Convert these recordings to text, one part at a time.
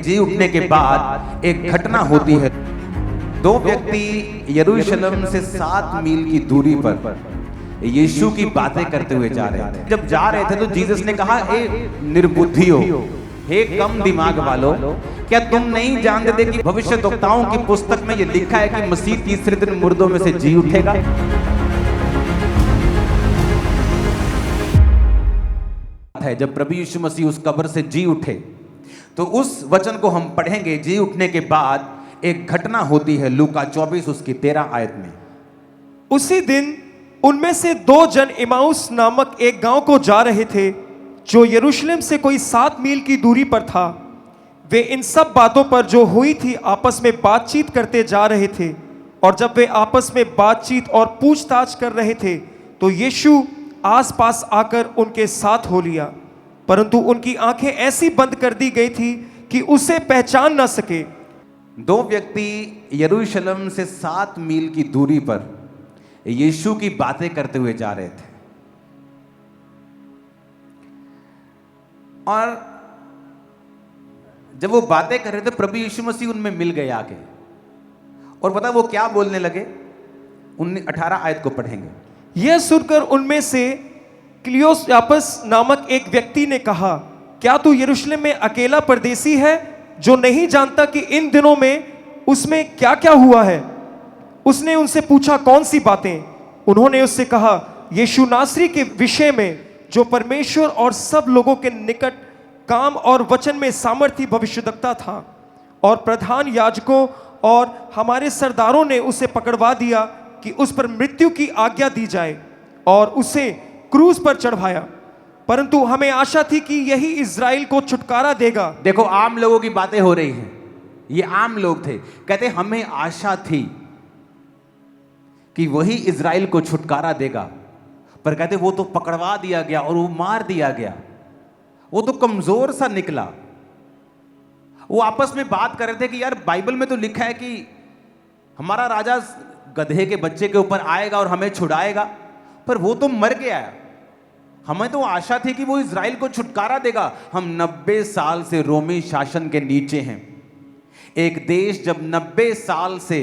जी उठने के बाद एक घटना होती है। दो व्यक्ति यरूशलेम से 7 मील की दूरी पर यीशु की बातें करते हुए जा रहे थे। जब जा रहे थे तो जीसस ने कहा, हे निर्बुद्धियों, हे कम दिमाग वालों, क्या तुम नहीं जानते थे कि भविष्यद्वक्ताओं की पुस्तक में यह लिखा है कि मसीह तीसरे दिन मुर्दों में से जी उठेगा। है जब प्रभु यीशु मसीह उस कब्र से जी उठे तो उस वचन को हम पढ़ेंगे। जी उठने के बाद एक घटना होती है, लूका 24 उसकी 13 आयत में। उसी दिन उनमें से 2 जन इमाउस नामक एक गांव को जा रहे थे, जो यरूशलेम से कोई 7 मील की दूरी पर था। वे इन सब बातों पर जो हुई थी आपस में बातचीत करते जा रहे थे। और जब वे आपस में बातचीत और पूछताछ कर रहे थे तो यीशु आसपास आकर उनके साथ हो लिया, परंतु उनकी आंखें ऐसी बंद कर दी गई थी कि उसे पहचान ना सके। 2 व्यक्ति यरूशलेम से 7 मील की दूरी पर यीशु की बातें करते हुए जा रहे थे, और जब वो बातें कर रहे थे प्रभु यीशु मसीह उनमें मिल गए आके। और पता वो क्या बोलने लगे? 18 आयत को पढ़ेंगे। यह सुनकर उनमें से क्लियोपास नामक एक व्यक्ति ने कहा, क्या तू यरूशलेम में अकेला परदेसी है, जो नहीं जानता कि इन दिनों में उसमें क्या क्या हुआ है? उसने उनसे पूछा, कौन सी बातें? उन्होंने उससे कहा, यीशु नासरी के विषय में, जो परमेश्वर और सब लोगों के निकट काम और वचन में सामर्थी भविष्यद्वक्ता था। और प्रधान याजकों और हमारे सरदारों ने उसे पकड़वा दिया कि उस पर मृत्यु की आज्ञा दी जाए और उसे क्रूस पर चढ़वाया, परंतु हमें आशा थी कि यही इज़राइल को छुटकारा देगा। देखो, आम लोगों की बातें हो रही हैं। ये आम लोग थे, कहते हमें आशा थी कि वही इज़राइल को छुटकारा देगा, पर कहते वो तो पकड़वा दिया गया और वो मार दिया गया। वो तो कमजोर सा निकला। वो आपस में बात कर रहे थे कि यार बाइबल में तो लिखा है कि हमारा राजा गधे के बच्चे के ऊपर आएगा और हमें छुड़ाएगा, पर वो तो मर गया। हमें तो आशा थी कि वो इज़राइल को छुटकारा देगा। हम 90 साल से रोमी शासन के नीचे हैं। एक देश जब 90 साल से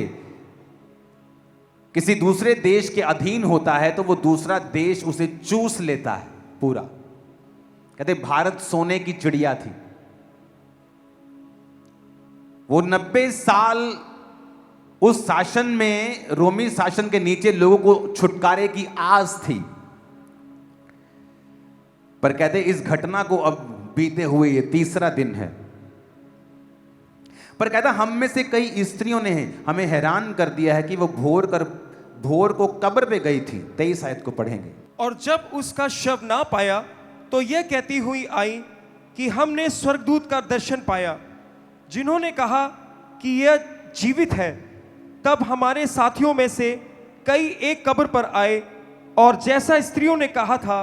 किसी दूसरे देश के अधीन होता है तो वो दूसरा देश उसे चूस लेता है पूरा। कहते भारत सोने की चिड़िया थी। वो 90 साल उस शासन में, रोमी शासन के नीचे लोगों को छुटकारे की आस थी, पर कहते इस घटना को अब बीते हुए ये 3रा दिन है। पर कहता हम में से कई स्त्रियों ने हमें हैरान कर दिया है कि वो भोर को कब्र पे गई थी। 23 आयत को पढ़ेंगे। और जब उसका शव ना पाया तो यह कहती हुई आई कि हमने स्वर्गदूत का दर्शन पाया, जिन्होंने कहा कि यह जीवित है। तब हमारे साथियों में से कई एक कब्र पर आए और जैसा स्त्रियों ने कहा था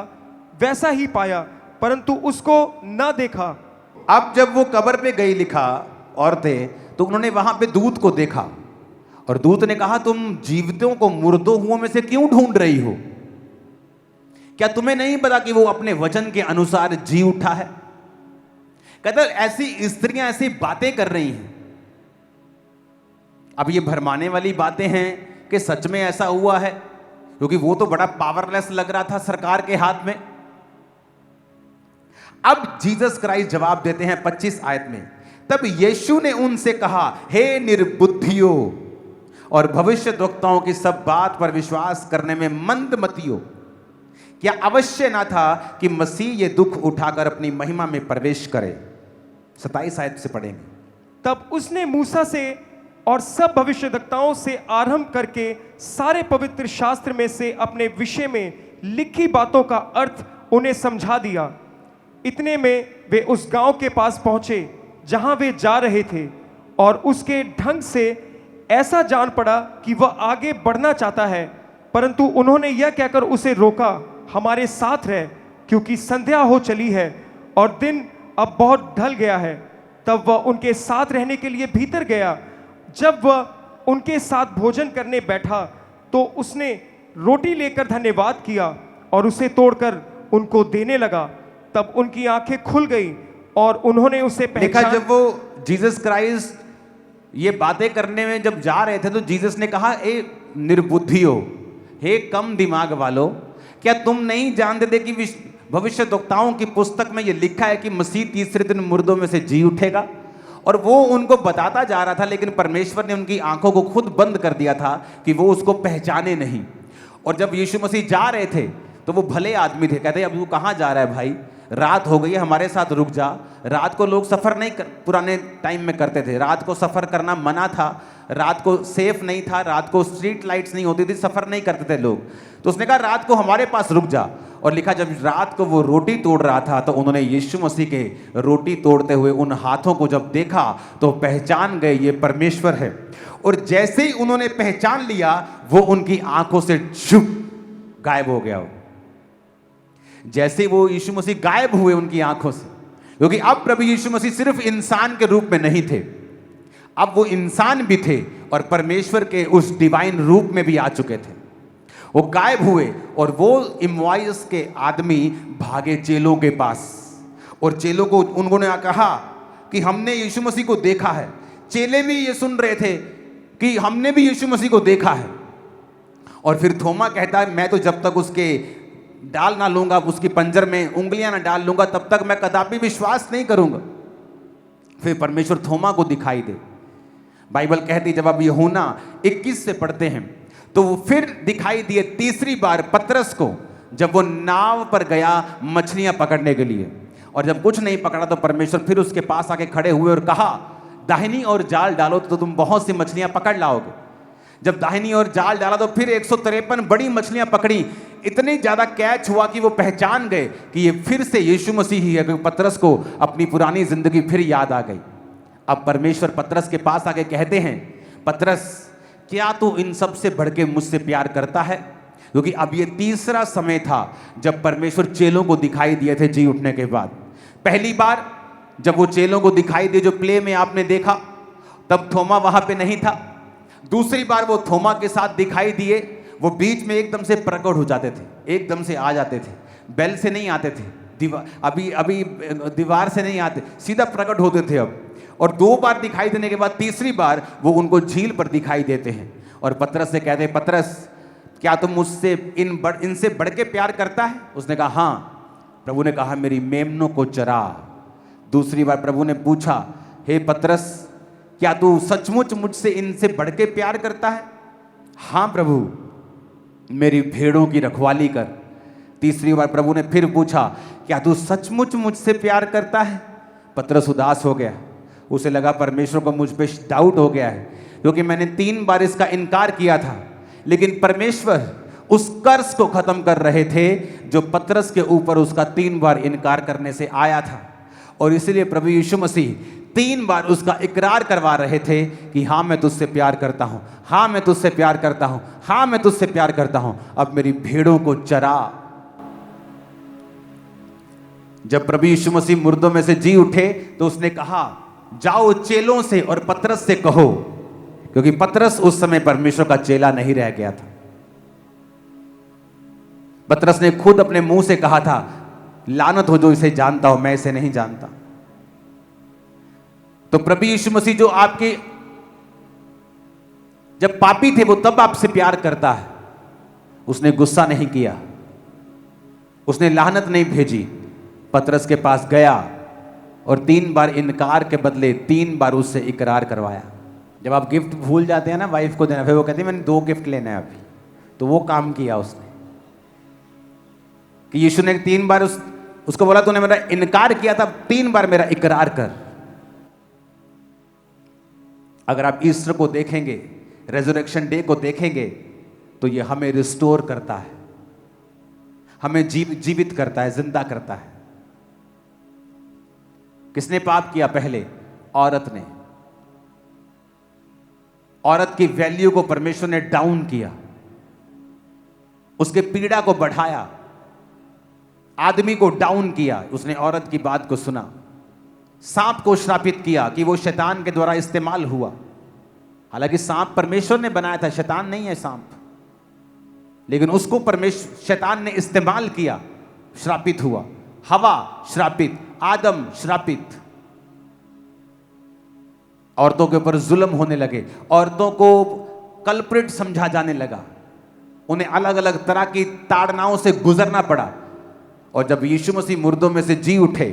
वैसा ही पाया, परंतु उसको ना देखा। अब जब वो कब्र पे गई, लिखा औरतें, तो उन्होंने वहां पे दूत को देखा और दूत ने कहा, तुम जीवितों को मुर्दों हुओं में से क्यों ढूंढ रही हो? क्या तुम्हें नहीं पता कि वो अपने वचन के अनुसार जी उठा है? कहते ऐसी स्त्रियां ऐसी बातें कर रही हैं। अब ये भरमाने वाली बातें हैं कि सच में ऐसा हुआ है, क्योंकि वो तो बड़ा पावरलेस लग रहा था सरकार के हाथ में। अब जीसस क्राइस्ट जवाब देते हैं 25 आयत में। तब यीशु ने उनसे कहा, हे निर्बुद्धियों और भविष्यद्वक्ताओं की सब बात पर विश्वास करने में मंदमतियों, क्या अवश्य ना था कि मसीह ये दुख उठाकर अपनी महिमा में प्रवेश करे? 27 आयत से पढ़ेंगे। तब उसने मूसा से और सब भविष्यद्वक्ताओं से आरंभ करके सारे पवित्र शास्त्र में से अपने विषय में लिखी बातों का अर्थ उन्हें समझा दिया। इतने में वे उस गांव के पास पहुंचे जहां वे जा रहे थे, और उसके ढंग से ऐसा जान पड़ा कि वह आगे बढ़ना चाहता है, परंतु उन्होंने यह कहकर उसे रोका, हमारे साथ रह, क्योंकि संध्या हो चली है और दिन अब बहुत ढल गया है। तब वह उनके साथ रहने के लिए भीतर गया। जब वह उनके साथ भोजन करने बैठा तो उसने रोटी लेकर धन्यवाद किया और उसे तोड़कर उनको देने लगा। तब उनकी आंखें खुल गई और उन्होंने उसे देखा। पहचान। जब वो जीसस क्राइस्ट ये बातें करने में जब जा रहे थे तो जीसस ने कहा, ए निर्बुद्धियो, हे कम दिमाग वालों, क्या तुम नहीं जानते थे कि भविष्यद्वक्ताओं की पुस्तक में ये लिखा है कि मसीह तीसरे दिन मुर्दों में से जी उठेगा? और वो उनको बताता जा रहा था, लेकिन परमेश्वर ने उनकी आंखों को खुद बंद कर दिया था कि वो उसको पहचाने नहीं। और जब यीशु मसीह जा रहे थे तो वो भले आदमी थे, कहते अब वो कहाँ जा रहा है भाई, रात हो गई है, हमारे साथ रुक जा। रात को लोग सफ़र नहीं पुराने टाइम में करते थे, रात को सफ़र करना मना था, रात को सेफ नहीं था, रात को स्ट्रीट लाइट्स नहीं होती थी, सफ़र नहीं करते थे लोग। तो उसने कहा रात को हमारे पास रुक जा। और लिखा जब रात को वो रोटी तोड़ रहा था तो उन्होंने यीशु मसीह के रोटी तोड़ते हुए उन हाथों को जब देखा तो पहचान गए ये परमेश्वर है। और जैसे ही उन्होंने पहचान लिया वो उनकी आंखों से छुप गायब हो गया। जैसे वो यीशु मसीह गायब हुए उनकी आंखों से, क्योंकि अब प्रभु यीशु मसीह सिर्फ इंसान के रूप में नहीं थे, अब वो इंसान भी थे और परमेश्वर के उस डिवाइन रूप में भी आ चुके थे। वो गायब हुए और वो इम्वाइस के आदमी भागे चेलों के पास, और चेलों को उन्होंने कहा कि हमने यीशु मसीह को देखा है। चेले भी ये सुन रहे थे कि हमने भी यीशु मसीह को देखा है। और फिर थोमा कहता है मैं तो जब तक उसके डाल ना लूंगा, उसकी पंजर में उंगलियां ना डाल लूंगा, तब तक मैं कदापि विश्वास नहीं करूंगा। फिर परमेश्वर थोमा को दिखाई दे। बाइबल कहती जब आप यूहन्ना 21 से पढ़ते हैं तो वो फिर दिखाई दिए तीसरी बार पतरस को, जब वो नाव पर गया मछलियां पकड़ने के लिए। और जब कुछ नहीं पकड़ा तो परमेश्वर फिर उसके पास आके खड़े हुए और कहा दाहिनी और जाल डालो तो तुम बहुत सी मछलियां पकड़ लाओगे। जब दाहिनी और जाल डाला तो फिर 153 बड़ी मछलियां पकड़ी। इतनी ज्यादा कैच हुआ कि वो पहचान गए कि ये फिर से यीशु मसीह ही है, क्योंकि पतरस को अपनी पुरानी जिंदगी फिर याद आ गई। अब परमेश्वर पतरस के पास आके कहते हैं, पतरस क्या तू इन सब से बढ़ के मुझसे प्यार करता है? क्योंकि अब ये तीसरा समय था जब परमेश्वर चेलों को दिखाई दिए थे जी उठने के बाद। पहली बार जब वो चेलों को दिखाई दिए जो प्ले में आपने देखा, तब थोमा वहां पे नहीं था। दूसरी बार वो थोमा के साथ दिखाई दिए, वो बीच में एकदम से प्रकट हो जाते थे, एकदम से आ जाते थे, बेल से नहीं आते थे, अभी दीवार से नहीं आते, सीधा प्रकट होते थे अब। और 2 बार दिखाई देने के बाद तीसरी बार वो उनको झील पर दिखाई देते हैं और पतरस से कहते हैं, पतरस क्या तुम मुझसे इनसे बढ़ के प्यार करता है? उसने कहा हाँ। प्रभु ने कहा मेरी मेमनों को चरा। दूसरी बार प्रभु ने पूछा, हे पतरस क्या तू सचमुच मुझसे इनसे बढ़ के प्यार करता है? हाँ प्रभु, मेरी भेड़ों की रखवाली कर। तीसरी बार प्रभु ने फिर पूछा, क्या तू सचमुच मुझसे प्यार करता है? पतरस उदास हो गया, उसे लगा परमेश्वर को मुझ पे डाउट हो गया है, क्योंकि मैंने 3 बार इसका इनकार किया था। लेकिन परमेश्वर उस कर्ज को खत्म कर रहे थे जो पतरस के ऊपर उसका 3 बार इनकार करने से आया था। और इसलिए प्रभु यीशु मसीह 3 बार उसका इकरार करवा रहे थे कि हाँ मैं तुझसे प्यार करता हूं, हाँ मैं तुझसे प्यार करता हूं, हाँ मैं तुझसे प्यार करता हूं, अब मेरी भेड़ों को चरा। जब प्रभु यीशु मसीह मुर्दों में से जी उठे तो उसने कहा जाओ चेलों से और पतरस से कहो, क्योंकि पतरस उस समय परमेश्वर का चेला नहीं रह गया था। पतरस ने खुद अपने मुंह से कहा था, लानत हो जो इसे जानता हो, मैं इसे नहीं जानता। तो प्रभु यीशु मसीह जो आपके जब पापी थे वो तब आपसे प्यार करता है। उसने गुस्सा नहीं किया, उसने लानत नहीं भेजी, पतरस के पास गया और 3 बार इनकार के बदले 3 बार उससे इकरार करवाया। जब आप गिफ्ट भूल जाते हैं ना वाइफ को देना, फिर वो कहती है मैंने 2 गिफ्ट लेना है अभी, तो वो काम किया उसने कि यीशु ने 3 बार उसको बोला तूने मेरा इनकार किया था, 3 बार मेरा इकरार कर। अगर आप ईस्टर को देखेंगे, रेजरेक्शन डे को देखेंगे, तो ये हमें रिस्टोर करता है, हमें जीवित करता है, जिंदा करता है। किसने पाप किया पहले? औरत ने। औरत की वैल्यू को परमेश्वर ने डाउन किया, उसके पीड़ा को बढ़ाया, आदमी को डाउन किया। उसने औरत की बात को सुना, सांप को श्रापित किया कि वो शैतान के द्वारा इस्तेमाल हुआ। हालांकि सांप परमेश्वर ने बनाया था, शैतान नहीं है सांप, लेकिन उसको शैतान ने इस्तेमाल किया, श्रापित हुआ। हवा श्रापित, आदम श्रापित। औरतों के ऊपर जुल्म होने लगे, औरतों को कल्प्रिट समझा जाने लगा, उन्हें अलग अलग तरह की ताड़नाओं से गुजरना पड़ा। और जब यीशु मसीह मुर्दों में से जी उठे,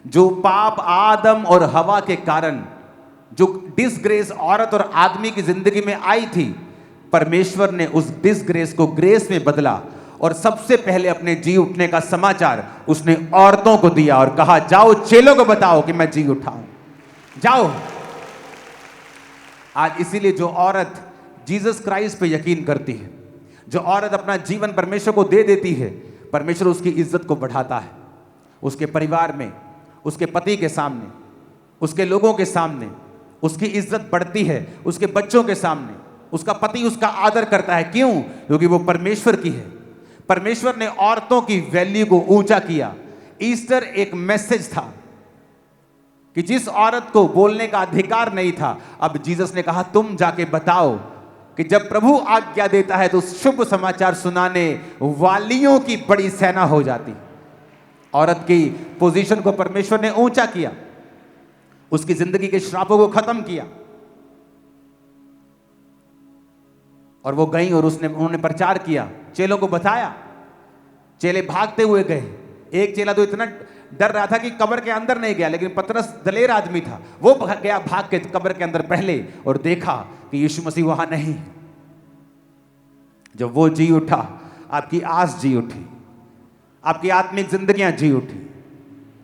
जो पाप आदम और हवा के कारण जो डिसग्रेस औरत और आदमी की जिंदगी में आई थी, परमेश्वर ने उस डिसग्रेस को ग्रेस में बदला और सबसे पहले अपने जी उठने का समाचार उसने औरतों को दिया और कहा, जाओ चेलों को बताओ कि मैं जी उठा हूं, जाओ। आज इसीलिए जो औरत जीसस क्राइस्ट पे यकीन करती है, जो औरत अपना जीवन परमेश्वर को दे देती है, परमेश्वर उसकी इज्जत को बढ़ाता है। उसके परिवार में, उसके पति के सामने, उसके लोगों के सामने उसकी इज्जत बढ़ती है। उसके बच्चों के सामने उसका पति उसका आदर करता है। क्यों? क्योंकि वो परमेश्वर की है। परमेश्वर ने औरतों की वैल्यू को ऊंचा किया। ईस्टर एक मैसेज था कि जिस औरत को बोलने का अधिकार नहीं था, अब जीसस ने कहा तुम जाके बताओ कि जब प्रभु आज्ञा देता है तो शुभ समाचार सुनाने वालियों की बड़ी सेना हो जाती। औरत की पोजीशन को परमेश्वर ने ऊंचा किया, उसकी जिंदगी के श्रापों को खत्म किया। और वो गई और उन्होंने प्रचार किया, चेलों को बताया। चेले भागते हुए गए। एक चेला तो इतना डर रहा था कि कब्र के अंदर नहीं गया, लेकिन पतरस दलेर आदमी था, वो गया भाग के कब्र के अंदर पहले और देखा कि यीशु मसीह वहां नहीं। जब वो जी उठा, आपकी आस जी उठी, आपकी आत्मिक जिंदगियां जी उठी,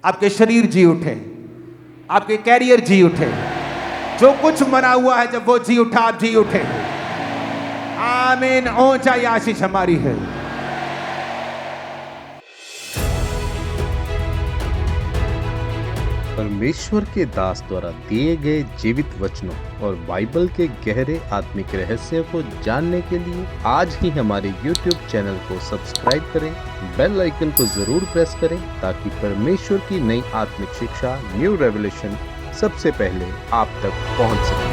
आपके शरीर जी उठे, आपके कैरियर जी उठे, जो कुछ मरा हुआ है जब वो जी उठा, आप जी उठे। आमीन। ऊंचा आशीष हमारी है। परमेश्वर के दास द्वारा दिए गए जीवित वचनों और बाइबल के गहरे आत्मिक रहस्यों को जानने के लिए आज ही हमारे YouTube चैनल को सब्सक्राइब करें, बेल आइकन को जरूर प्रेस करें ताकि परमेश्वर की नई आत्मिक शिक्षा न्यू रेवलेशन सबसे पहले आप तक पहुंच सके।